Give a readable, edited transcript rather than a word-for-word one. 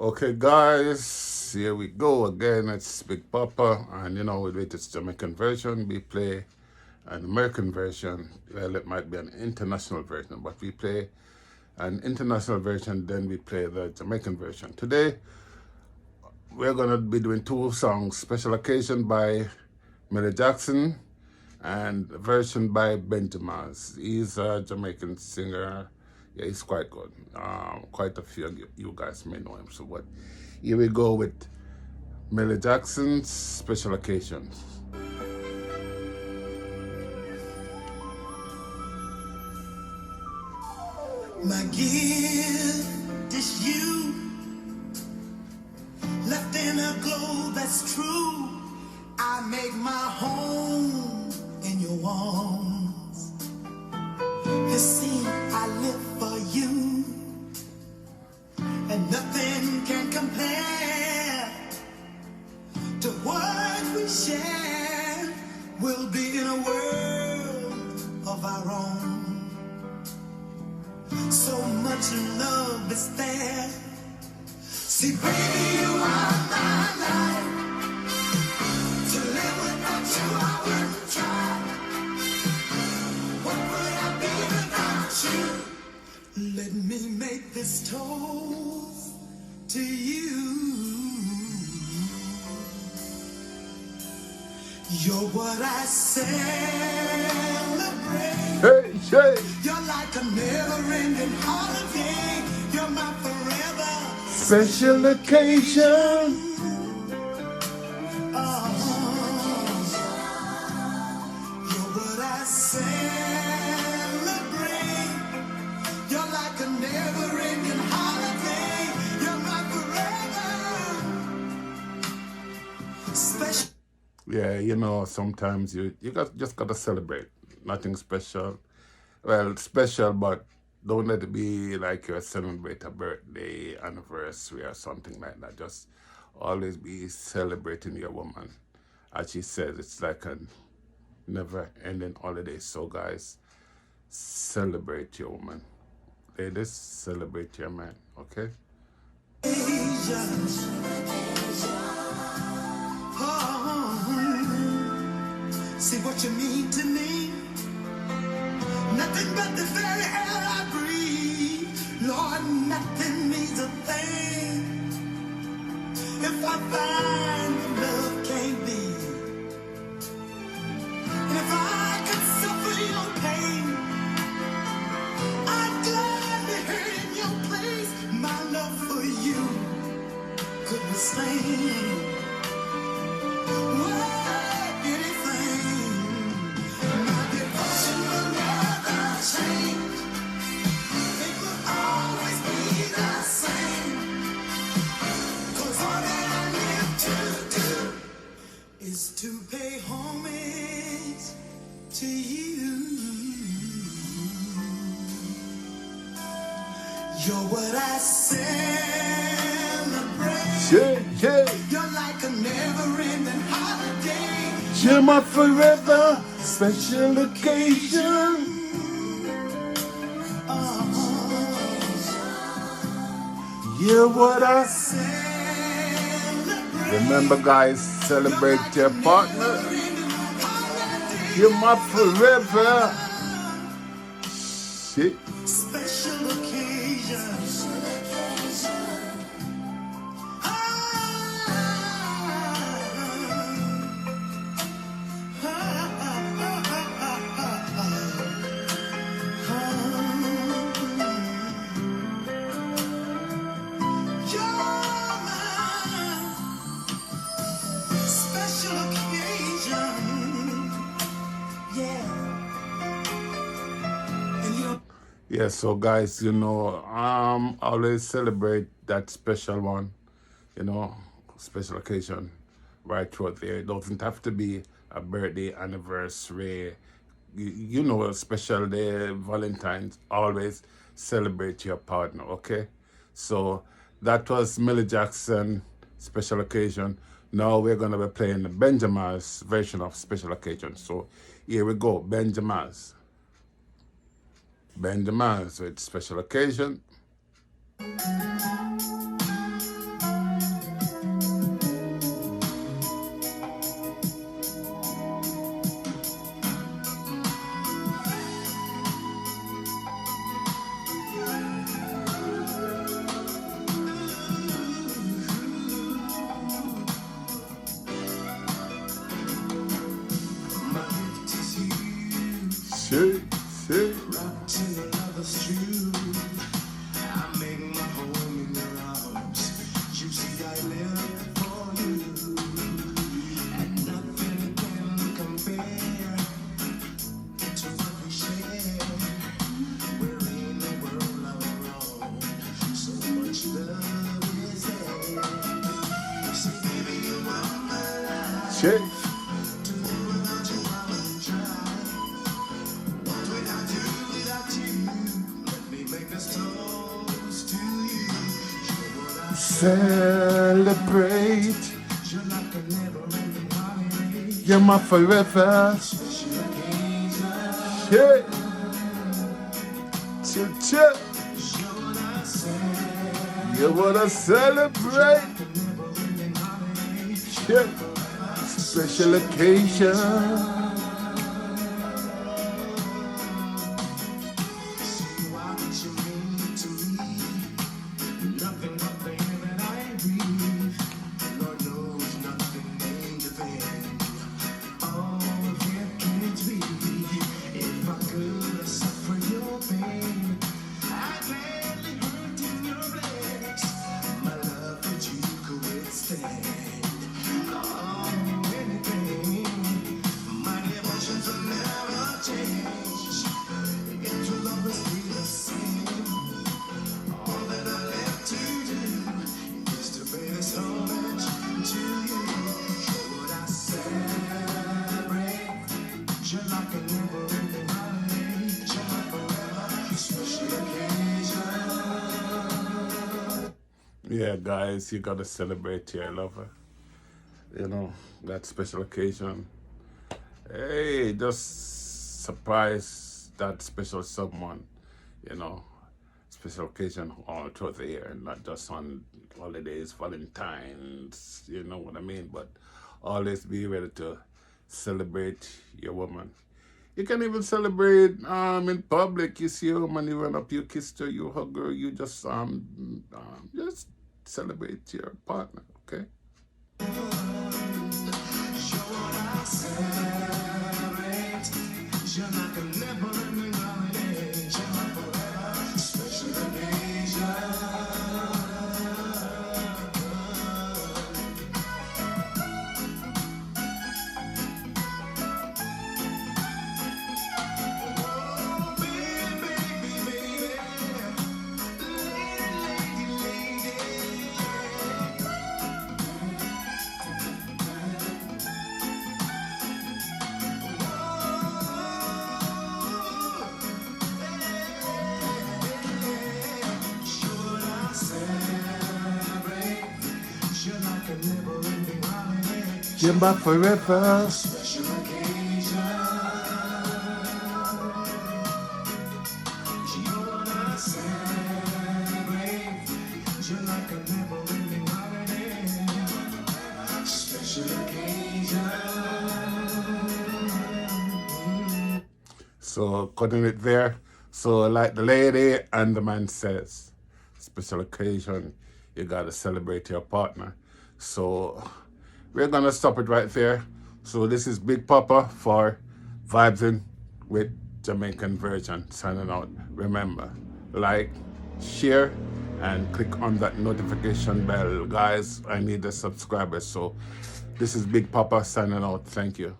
Okay, guys, here we go again. It's Big Papa, and with it's Jamaican version. We play an American version. Well, it might be an international version, but we play an international version, then we play the Jamaican version. Today, we're gonna be doing two songs: "Special Occasion" by Milli Jackson and a version by Benji Mayz. He's a Jamaican singer. Yeah, he's quite good. Quite a few of you guys may know him. So, but here we go with Milli Jackson's Special Occasion. My gift is you, left in a glow that's true. I make my home in your walls. You see, I live for you, and nothing can compare to what we share. We'll be in a world of our own. So much love is there. See, baby, you are my life. To live without you, I wouldn't try. What would I be without you? Let me make this toast to you. You're what I celebrate. Hey, hey! You're like a never-ending holiday. You're my forever Special occasion. You're what I celebrate. You're like a never-ending holiday. You're my forever special. Yeah, sometimes just gotta celebrate. Nothing special. Well, special, but don't let it be like you celebrate a birthday, anniversary, or something like that. Just always be celebrating your woman. As she says, it's like a never-ending holiday. So, guys, celebrate your woman. Ladies, celebrate your man. Okay? See what you mean to me. Nothing but the very air I breathe. Lord, nothing means a thing if I find that love can't be. And if I could suffer your pain, I'd gladly hurt in your place. My love for you could withstand anything. My devotion will never change. It will always be the same. 'Cause all that I live to do is to pay homage to you. You're what I celebrate. Yeah, yeah. You're like a never-ending holiday. You're my forever special occasion. You're what I Celebrate. remember, guys. Celebrate your partner. You're my forever. Shit. Special occasion. Special occasion. Yeah. And you know, Yeah, so guys, always celebrate that special one, special occasion right throughout there. It doesn't have to be a birthday, anniversary, a special day, Valentine's. Always celebrate your partner, okay? So that was Milli Jackson, Special Occasion. Now we're going to be playing the Benjamin's version of Special Occasion. So here we go, Benjamin's. Benjamin's with Special Occasion. Shit. Celebrate. You're my forever. Shit. Chip, chip. You wanna celebrate? Shit. Special occasion. Yeah, guys, you gotta celebrate your lover. You know, that special occasion. Hey, just surprise that special someone, you know, special occasion all throughout the year, not just on holidays, Valentine's, you know what I mean? But always be ready to celebrate your woman. You can even celebrate in public. You see a woman, you run up, you kiss her, you hug her, you just celebrate your partner, okay? You're my forever. So cutting it there. So like the lady and the man says, special occasion, you gotta celebrate your partner. So we're gonna stop it right there. So this is Big Papa for Vibzing with Jamaican version signing out. Remember, like, share, and click on that notification bell. Guys, I need the subscribers. So this is Big Papa signing out. Thank you.